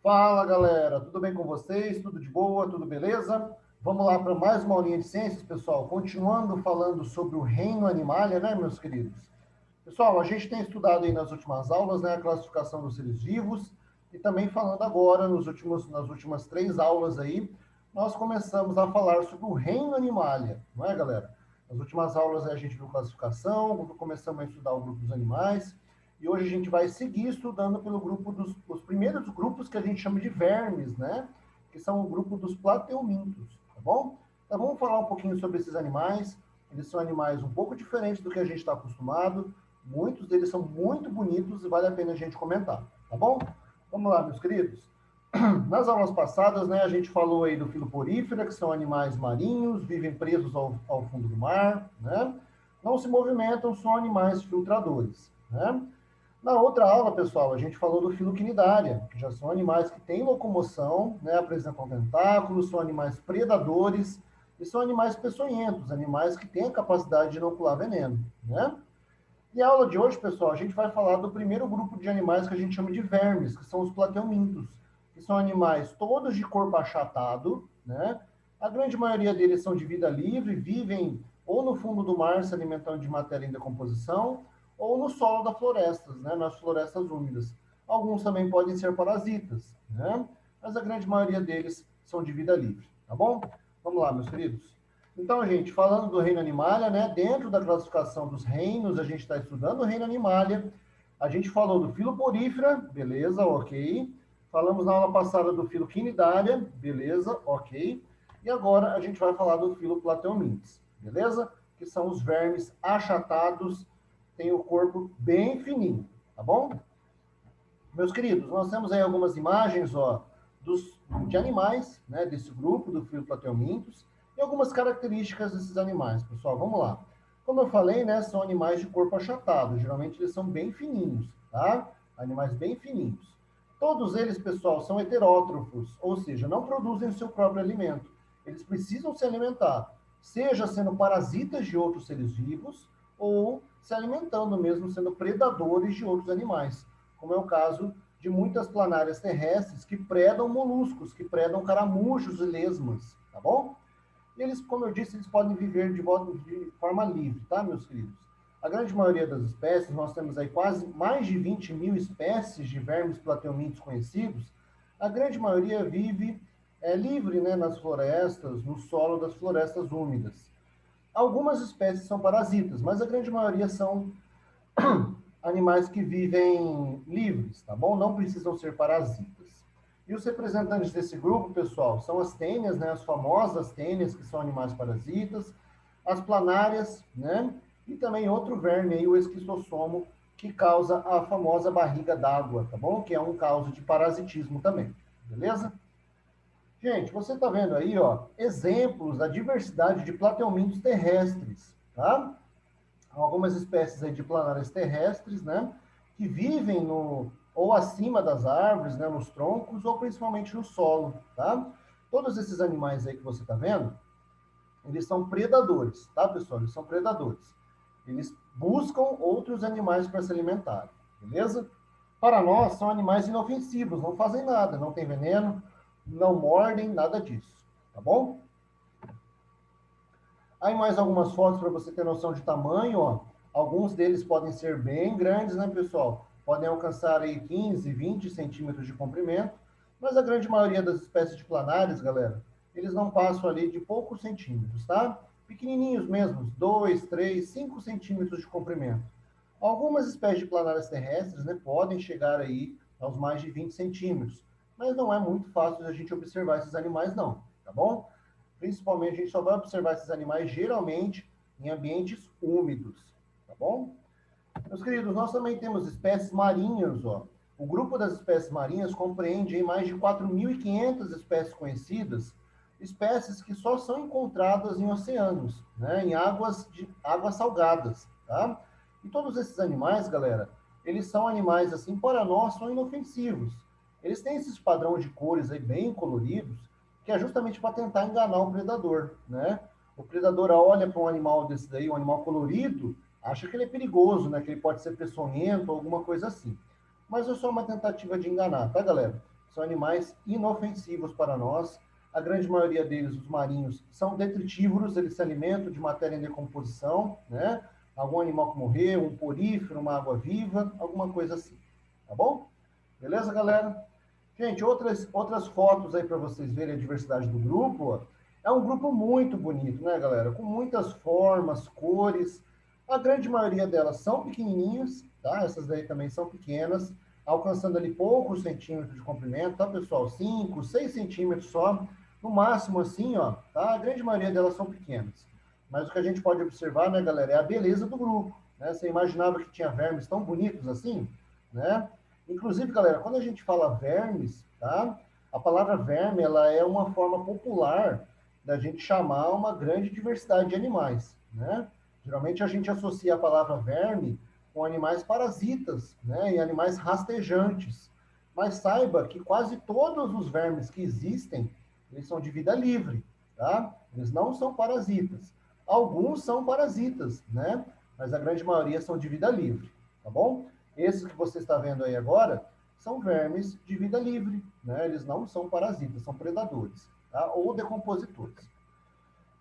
Fala, galera, tudo bem com vocês? Tudo de boa? Tudo beleza? Vamos lá para mais uma aulinha de ciências, pessoal. Continuando falando sobre o reino animalia, né, meus queridos? Pessoal, a gente tem estudado aí nas últimas aulas, né, a classificação dos seres vivos e também falando agora nas últimas 3 aulas aí, nós começamos a falar sobre o reino animalia, não é, galera? Nas últimas aulas a gente viu classificação, começamos a estudar o grupo dos animais. E hoje a gente vai seguir estudando pelo grupo os primeiros grupos que a gente chama de vermes, né? Que são o grupo dos plateumintos, tá bom? Então vamos falar um pouquinho sobre esses animais. Eles são animais um pouco diferentes do que a gente está acostumado. Muitos deles são muito bonitos e vale a pena a gente comentar, tá bom? Vamos lá, meus queridos. Nas aulas passadas, né, a gente falou aí do filoporífera, que são animais marinhos, vivem presos ao fundo do mar, né? Não se movimentam, são animais filtradores, né? Na outra aula, pessoal, a gente falou do filoquinidária, que já são animais que têm locomoção, né, apresentam tentáculos, são animais predadores e são animais peçonhentos, animais que têm a capacidade de inocular veneno, né? E a aula de hoje, pessoal, a gente vai falar do primeiro grupo de animais que a gente chama de vermes, que são os plateumintos, que são animais todos de corpo achatado, né? A grande maioria deles são de vida livre, vivem ou no fundo do mar se alimentando de matéria em decomposição, ou no solo das florestas, né? Nas florestas úmidas. Alguns também podem ser parasitas, né? Mas a grande maioria deles são de vida livre, tá bom? Vamos lá, meus queridos. Então, gente, falando do reino animalia, né? Dentro da classificação dos reinos, a gente está estudando o reino animalia. A gente falou do filoporífera, beleza, ok. Falamos na aula passada do filoquinidária, beleza, ok. E agora a gente vai falar do filoplateominthes, beleza? Que são os vermes achatados, têm o corpo bem fininho, tá bom? Meus queridos, nós temos aí algumas imagens, ó, de animais, né, desse grupo do filoplateominthes, e algumas características desses animais, pessoal. Vamos lá. Como eu falei, né, são animais de corpo achatado. Geralmente eles são bem fininhos, tá? Animais bem fininhos. Todos eles, pessoal, são heterótrofos, ou seja, não produzem o seu próprio alimento. Eles precisam se alimentar, seja sendo parasitas de outros seres vivos, ou se alimentando mesmo, sendo predadores de outros animais, como é o caso de muitas planárias terrestres que predam moluscos, que predam caramujos e lesmas, tá bom? E eles, como eu disse, eles podem viver de forma livre, tá, meus queridos? A grande maioria das espécies, nós temos aí quase mais de 20 mil espécies de vermes plateumintos conhecidos, a grande maioria vive livre, né, nas florestas, no solo das florestas úmidas. Algumas espécies são parasitas, mas a grande maioria são animais que vivem livres, tá bom? Não precisam ser parasitas. E os representantes desse grupo, pessoal, são as tênias, né? As famosas tênias, que são animais parasitas, as planárias, né? E também outro verme aí, o esquistossomo, que causa a famosa barriga d'água, tá bom? Que é um causa de parasitismo também, beleza? Gente, você está vendo aí, ó, exemplos da diversidade de plateumintos terrestres, tá? Algumas espécies aí de planárias terrestres, né, que vivem no ou acima das árvores, né, nos troncos ou principalmente no solo, tá? Todos esses animais aí que você está vendo, eles são predadores, tá, pessoal? Eles são predadores. Eles buscam outros animais para se alimentar, beleza? Para nós, são animais inofensivos, não fazem nada, não tem veneno, não mordem, nada disso, tá bom? Aí mais algumas fotos para você ter noção de tamanho, ó. Alguns deles podem ser bem grandes, né, pessoal? Podem alcançar aí 15, 20 centímetros de comprimento, mas a grande maioria das espécies de planárias, galera, eles não passam ali de poucos centímetros, tá? Pequenininhos mesmo, 2, 3, 5 centímetros de comprimento. Algumas espécies de planárias terrestres, né, podem chegar aí aos mais de 20 centímetros, mas não é muito fácil a gente observar esses animais não, tá bom? Principalmente, a gente só vai observar esses animais geralmente em ambientes úmidos, tá bom? Meus queridos, nós também temos espécies marinhas, ó. O grupo das espécies marinhas compreende aí mais de 4.500 espécies conhecidas, espécies que só são encontradas em oceanos, né, em águas salgadas, tá? E todos esses animais, galera, eles são animais, assim, para nós, são inofensivos. Eles têm esses padrões de cores aí bem coloridos, que é justamente para tentar enganar o predador, né? O predador olha para um animal desse daí, um animal colorido, acha que ele é perigoso, né? Que ele pode ser peçonhento ou alguma coisa assim. Mas é só uma tentativa de enganar, tá, galera? são animais inofensivos para nós. A grande maioria deles, os marinhos, são detritívoros, eles se alimentam de matéria em decomposição, né? Algum animal que morreu, um porífero, uma água-viva, alguma coisa assim, tá bom? Beleza, galera? Gente, outras fotos aí para vocês verem a diversidade do grupo, ó. É um grupo muito bonito, né, galera? Com muitas formas, cores. A grande maioria delas são pequenininhas, tá? Essas daí também são pequenas, alcançando ali poucos centímetros de comprimento, tá, pessoal? 5, 6 centímetros só, no máximo assim, ó, tá? A grande maioria delas são pequenas. Mas o que a gente pode observar, né, galera, é a beleza do grupo, né? Você imaginava que tinha vermes tão bonitos assim, né? Inclusive, galera, quando a gente fala vermes, tá? A palavra verme, ela é uma forma popular da gente chamar uma grande diversidade de animais, né? Geralmente a gente associa a palavra verme com animais parasitas, né? E animais rastejantes. Mas saiba que quase todos os vermes que existem, eles são de vida livre, tá? Eles não são parasitas. Alguns são parasitas, né? Mas a grande maioria são de vida livre, tá bom? Esses que você está vendo aí agora são vermes de vida livre, né? Eles não são parasitas, são predadores, tá? Ou decompositores.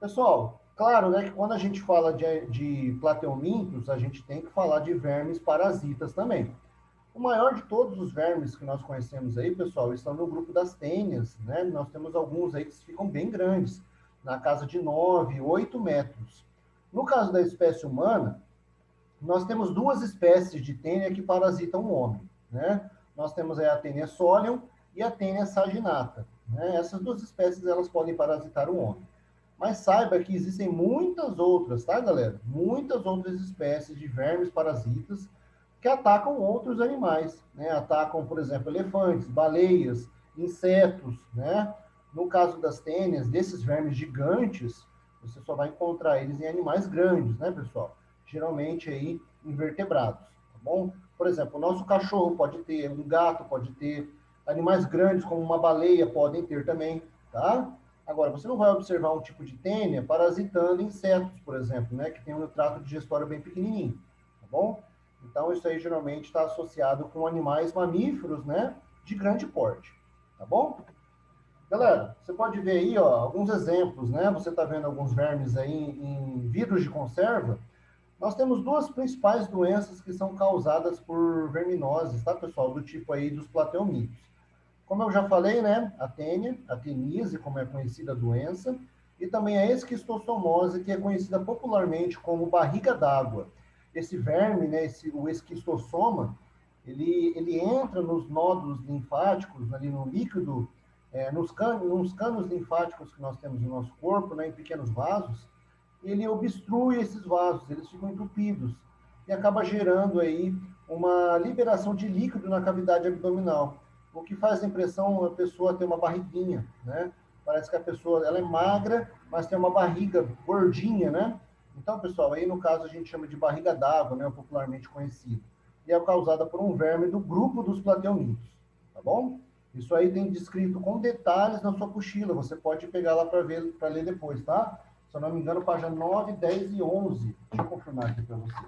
Pessoal, claro, né, que quando a gente fala de plateumintos, a gente tem que falar de vermes parasitas também. O maior de todos os vermes que nós conhecemos aí, pessoal, estão no grupo das tênias, né? Nós temos alguns aí que ficam bem grandes, na casa de 9, 8 metros. No caso da espécie humana, nós temos duas espécies de tênia que parasitam o homem, né? Nós temos aí a tênia solium e a tênia saginata, né? Essas duas espécies, elas podem parasitar o homem. Mas saiba que existem muitas outras, tá, galera? Muitas outras espécies de vermes parasitas que atacam outros animais, né? Atacam, por exemplo, elefantes, baleias, insetos, né? No caso das tênias, desses vermes gigantes, você só vai encontrar eles em animais grandes, né, pessoal? Geralmente aí invertebrados, tá bom? Por exemplo, o nosso cachorro pode ter, um gato pode ter, animais grandes como uma baleia podem ter também, tá? Agora, você não vai observar um tipo de tênia parasitando insetos, por exemplo, né, que tem um trato digestório bem pequenininho, tá bom? Então, isso aí geralmente está associado com animais mamíferos, né, de grande porte, tá bom? Galera, você pode ver aí, ó, alguns exemplos, né? Você está vendo alguns vermes aí em vidros de conserva. Nós temos duas principais doenças que são causadas por verminoses, tá, pessoal? Do tipo aí dos plateumitos. Como eu já falei, né? A tênia, a teníase, como é conhecida a doença, e também a esquistossomose, que é conhecida popularmente como barriga d'água. Esse verme, né? O esquistossoma, ele entra nos nódulos linfáticos, ali no líquido, nos canos linfáticos que nós temos no nosso corpo, né? Em pequenos vasos, ele obstrui esses vasos, eles ficam entupidos e acaba gerando aí uma liberação de líquido na cavidade abdominal, o que faz a impressão a pessoa ter uma barriguinha, né? Parece que a pessoa ela é magra, mas tem uma barriga gordinha, né? Então, pessoal, aí no caso a gente chama de barriga d'água, né, popularmente conhecido. E é causada por um verme do grupo dos plateumintos, tá bom? Isso aí tem descrito com detalhes na sua apostila, você pode pegar lá para ver, para ler depois, tá? Se eu não me engano, página 9, 10 e 11. Deixa eu confirmar aqui para você.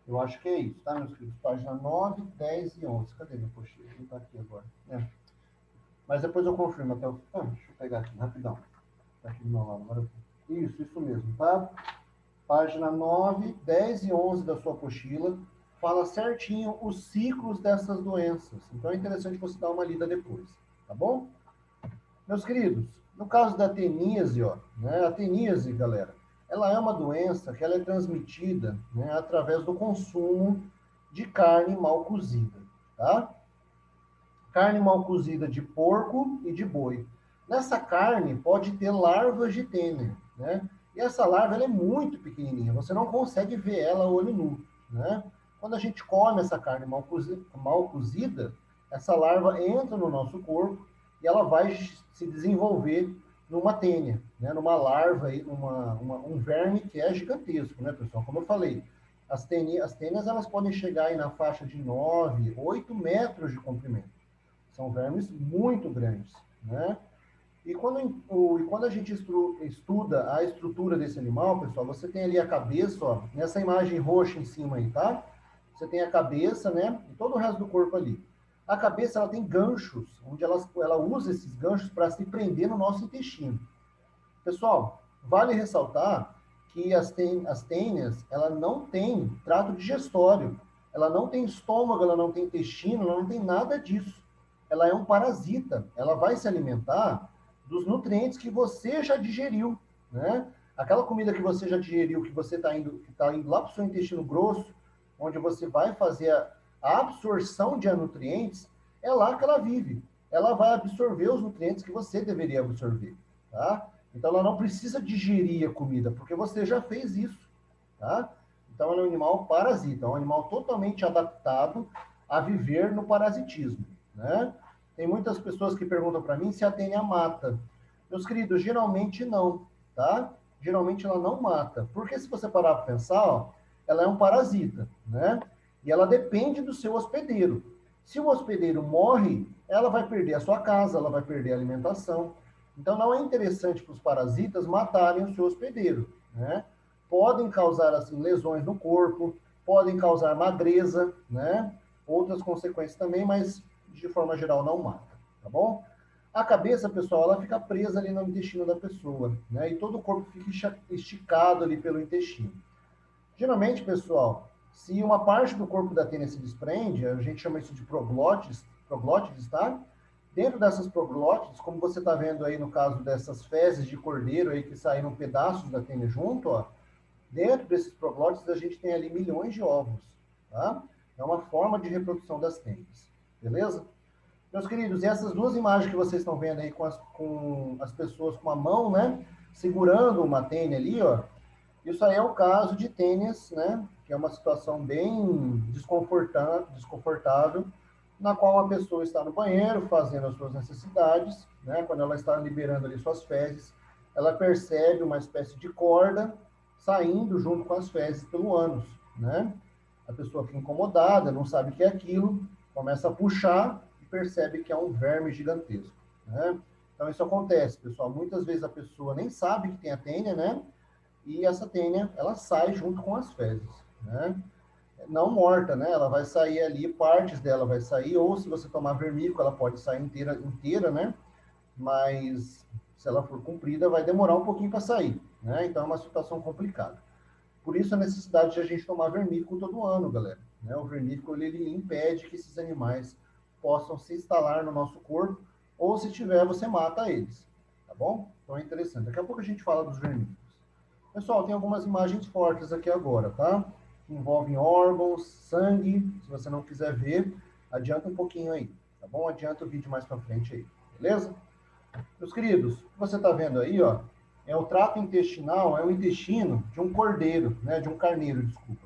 Eu acho que é isso, tá, meus queridos? Página 9, 10 e 11. Cadê meu post-it? Ele está aqui agora. Mas depois eu confirmo até o... deixa eu pegar aqui, rapidão. Está aqui do meu lado. Agora... Isso mesmo, tá? Página 9, 10 e 11 da sua apostila. Fala certinho os ciclos dessas doenças. Então é interessante você dar uma lida depois, tá bom? Meus queridos, no caso da teníase, ó, né, a teníase, galera, ela é uma doença que ela é transmitida, né, através do consumo de carne mal cozida, tá? Carne mal cozida de porco e de boi. Nessa carne pode ter larvas de tênia, né? E essa larva ela é muito pequenininha, você não consegue ver ela a olho nu, né? Quando a gente come essa carne mal cozida, essa larva entra no nosso corpo e ela vai se desenvolver numa tênia, né? Numa larva, um verme que é gigantesco, né, pessoal? Como eu falei, as tênias elas podem chegar aí na faixa de 9, 8 metros de comprimento. São vermes muito grandes, né? E quando a gente estuda a estrutura desse animal, pessoal, você tem ali a cabeça, ó, nessa imagem roxa em cima aí, tá? Você tem a cabeça, né? E todo o resto do corpo ali. A cabeça ela tem ganchos, onde ela usa esses ganchos para se prender no nosso intestino. Pessoal, vale ressaltar que as tênias, ela não tem trato digestório, ela não tem estômago, ela não tem intestino, ela não tem nada disso. Ela é um parasita, ela vai se alimentar dos nutrientes que você já digeriu, né? Aquela comida que você já digeriu, que você tá indo lá para o seu intestino grosso, onde você vai fazer a absorção de nutrientes, é lá que ela vive. Ela vai absorver os nutrientes que você deveria absorver, tá? Então ela não precisa digerir a comida, porque você já fez isso, tá? Então ela é um animal parasita, é um animal totalmente adaptado a viver no parasitismo, né? Tem muitas pessoas que perguntam para mim se a tênia mata. Meus queridos, geralmente não, tá? Geralmente ela não mata, porque se você parar para pensar, ó, ela é um parasita, né? E ela depende do seu hospedeiro. Se o hospedeiro morre, ela vai perder a sua casa, ela vai perder a alimentação. Então, não é interessante para os parasitas matarem o seu hospedeiro, né? Podem causar, assim, lesões no corpo, podem causar magreza, né? Outras consequências também, mas, de forma geral, não mata, tá bom? A cabeça, pessoal, ela fica presa ali no intestino da pessoa, né? E todo o corpo fica esticado ali pelo intestino. Geralmente, pessoal, se uma parte do corpo da tênia se desprende, a gente chama isso de proglótides, tá? Dentro dessas proglótides, como você está vendo aí no caso dessas fezes de cordeiro aí que saíram pedaços da tênia junto, ó, dentro desses proglótides a gente tem ali milhões de ovos, tá? É uma forma de reprodução das tênias, beleza? Meus queridos, e essas duas imagens que vocês estão vendo aí com as pessoas com a mão, né, segurando uma tênia ali, ó, isso aí é o caso de tênis, né? Que é uma situação bem desconfortável, na qual a pessoa está no banheiro fazendo as suas necessidades, né? Quando ela está liberando ali suas fezes, ela percebe uma espécie de corda saindo junto com as fezes pelo ânus, né? A pessoa fica incomodada, não sabe o que é aquilo, começa a puxar e percebe que é um verme gigantesco, né? Então isso acontece, pessoal. Muitas vezes a pessoa nem sabe que tem a tênia, né? E essa tênia, ela sai junto com as fezes, né? Não morta, né? Ela vai sair ali, partes dela vai sair, ou se você tomar vermífugo, ela pode sair inteira, né? Mas se ela for comprida, vai demorar um pouquinho para sair, né? Então é uma situação complicada. Por isso a necessidade de a gente tomar vermífugo todo ano, galera. Né? O vermífugo, ele impede que esses animais possam se instalar no nosso corpo, ou se tiver, você mata eles, tá bom? Então é interessante. Daqui a pouco a gente fala dos vermífugos. Pessoal, tem algumas imagens fortes aqui agora, tá? Que envolvem órgãos, sangue. Se você não quiser ver, adianta um pouquinho aí, tá bom? Adianta o vídeo mais para frente aí, beleza? Meus queridos, o que você está vendo aí, ó, é o trato intestinal, é o intestino de um cordeiro, né? De um carneiro, desculpa.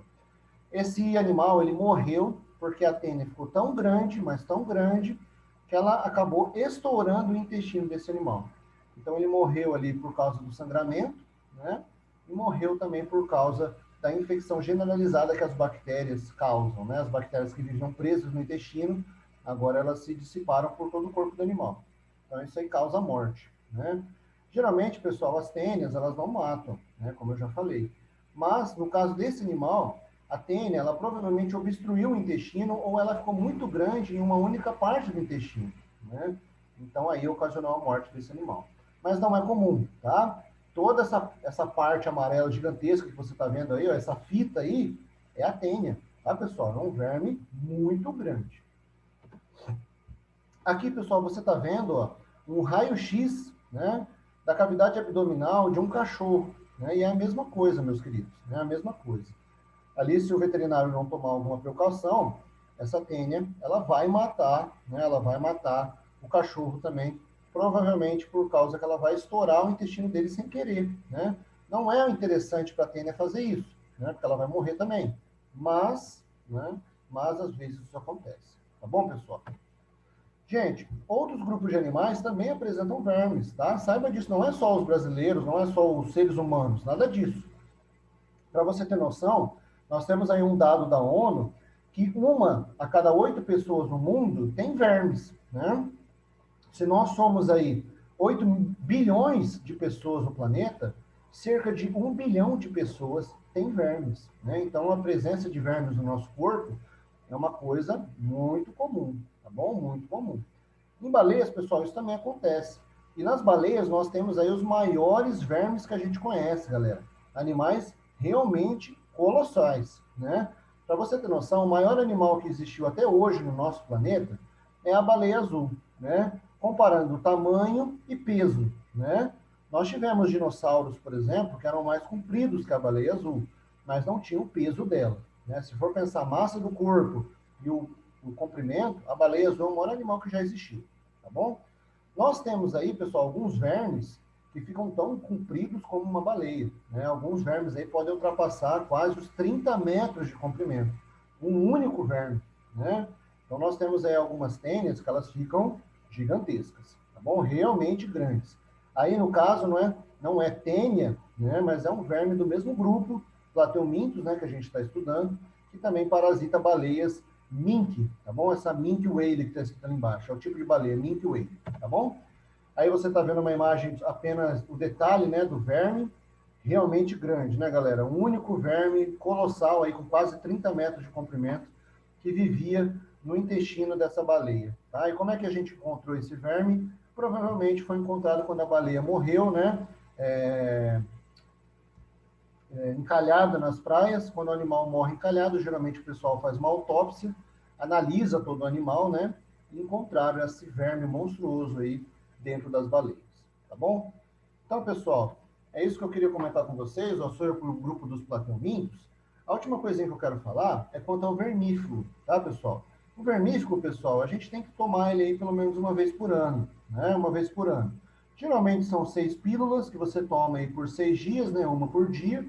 Esse animal, ele morreu porque a tênia ficou tão grande, mas tão grande, que ela acabou estourando o intestino desse animal. Então, ele morreu ali por causa do sangramento, né? E morreu também por causa da infecção generalizada que as bactérias causam, né? As bactérias que viviam presas no intestino, agora elas se dissiparam por todo o corpo do animal. Então, isso aí causa morte, né? Geralmente, pessoal, as tênias, elas não matam, né? Como eu já falei. Mas, no caso desse animal, a tênia, ela provavelmente obstruiu o intestino ou ela ficou muito grande em uma única parte do intestino, né? Então, aí ocasionou a morte desse animal. Mas não é comum, tá? Toda essa parte amarela gigantesca que você está vendo aí, ó, essa fita aí, é a tênia, tá, pessoal? É um verme muito grande. Aqui, pessoal, você está vendo, ó, um raio-x, né, da cavidade abdominal de um cachorro, né? E é a mesma coisa, meus queridos, é a mesma coisa. Ali, se o veterinário não tomar alguma precaução, essa tênia, ela vai matar, né? Ela vai matar o cachorro também, provavelmente por causa que ela vai estourar o intestino dele sem querer, né? Não é interessante para a tênia fazer isso, né? Porque ela vai morrer também. Mas, né? Mas às vezes isso acontece. Tá bom, pessoal? Gente, outros grupos de animais também apresentam vermes, tá? Saiba disso, não é só os brasileiros, não é só os seres humanos, nada disso. Para você ter noção, nós temos aí um dado da ONU que uma a cada 8 pessoas no mundo tem vermes, né? Se nós somos aí 8 bilhões de pessoas no planeta, cerca de 1 bilhão de pessoas têm vermes, né? Então, a presença de vermes no nosso corpo é uma coisa muito comum, tá tá bom? Muito comum. Em baleias, pessoal, isso também acontece. E nas baleias nós temos aí os maiores vermes que a gente conhece, galera. Animais realmente colossais, né? Para você ter noção, o maior animal que existiu até hoje no nosso planeta é a baleia azul, né? Comparando tamanho e peso, né? Nós tivemos dinossauros, por exemplo, que eram mais compridos que a baleia azul, mas não tinham o peso dela, né? Se for pensar a massa do corpo e o comprimento, a baleia azul é o maior animal que já existiu, tá bom? Nós temos aí, pessoal, alguns vermes que ficam tão compridos como uma baleia, né? Alguns vermes aí podem ultrapassar quase os 30 metros de comprimento. Um único verme, né? Então nós temos aí algumas tênias que elas ficam gigantescas, tá bom? Realmente grandes. Aí no caso não é tênia, né? Mas é um verme do mesmo grupo, Plateuminthus, né? Que a gente está estudando, que também parasita baleias mink, tá bom? Essa mink whale que está escrito ali embaixo, é o tipo de baleia, mink whale, tá bom? Aí você está vendo uma imagem, apenas o detalhe, né, do verme, realmente grande, né, galera? Um único verme colossal, aí com quase 30 metros de comprimento, que vivia no intestino dessa baleia, tá? E como é que a gente encontrou esse verme? Provavelmente foi encontrado quando a baleia morreu, né? Encalhada nas praias. Quando o animal morre encalhado, geralmente o pessoal faz uma autópsia, analisa todo o animal, né? E encontraram esse verme monstruoso aí dentro das baleias, tá bom? Então, pessoal, é isso que eu queria comentar com vocês. Eu sou para o grupo dos plateumintos. A última coisinha que eu quero falar é quanto ao vermífugo, tá, pessoal? O vermífugo, pessoal, a gente tem que tomar ele aí pelo menos uma vez por ano, né? Uma vez por ano. Geralmente são 6 pílulas que você toma aí por 6 dias, né? Uma por dia,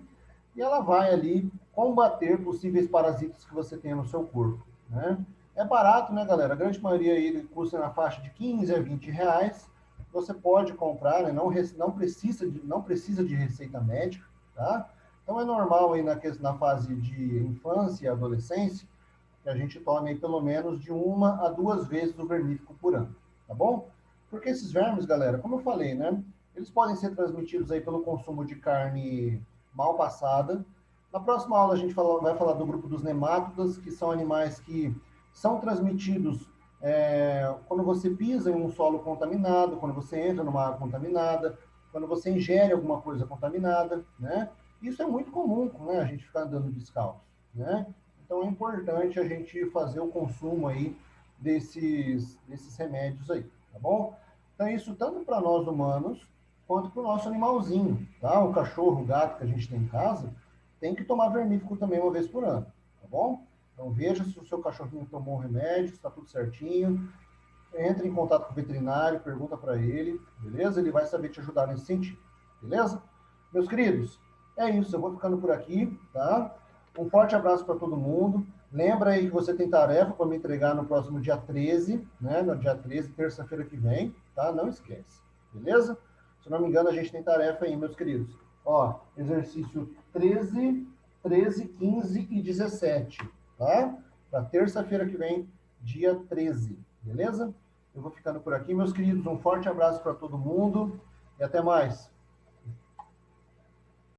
e ela vai ali combater possíveis parasitas que você tenha no seu corpo, né? É barato, né, galera? A grande maioria aí custa na faixa de 15 a 20 reais. Você pode comprar, né? Não precisa de receita médica, tá? Então é normal aí na fase de infância e adolescência que a gente tome aí pelo menos de 1 a 2 vezes o vermífugo por ano, tá bom? Porque esses vermes, galera, como eu falei, né? Eles podem ser transmitidos aí pelo consumo de carne mal passada. Na próxima aula a gente vai falar do grupo dos nemátodas, que são animais que são transmitidos quando você pisa em um solo contaminado, quando você entra numa água contaminada, quando você ingere alguma coisa contaminada, né? Isso é muito comum, né? A gente ficar andando descalço, né? Então é importante a gente fazer o consumo aí desses remédios aí, tá bom? Então isso tanto para nós humanos quanto para o nosso animalzinho, tá? O cachorro, o gato que a gente tem em casa, tem que tomar vermífugo também uma vez por ano, tá bom? Então veja se o seu cachorrinho tomou um remédio, se está tudo certinho, entre em contato com o veterinário, pergunta para ele, beleza? Ele vai saber te ajudar nesse sentido, beleza? Meus queridos, é isso, eu vou ficando por aqui, tá? Um forte abraço para todo mundo. Lembra aí que você tem tarefa para me entregar no próximo dia 13, né? No dia 13, terça-feira que vem, tá? Não esquece, beleza? Se não me engano, a gente tem tarefa aí, meus queridos. Ó, exercício 13, 15 e 17, tá? Para terça-feira que vem, dia 13, beleza? Eu vou ficando por aqui, meus queridos. Um forte abraço para todo mundo e até mais.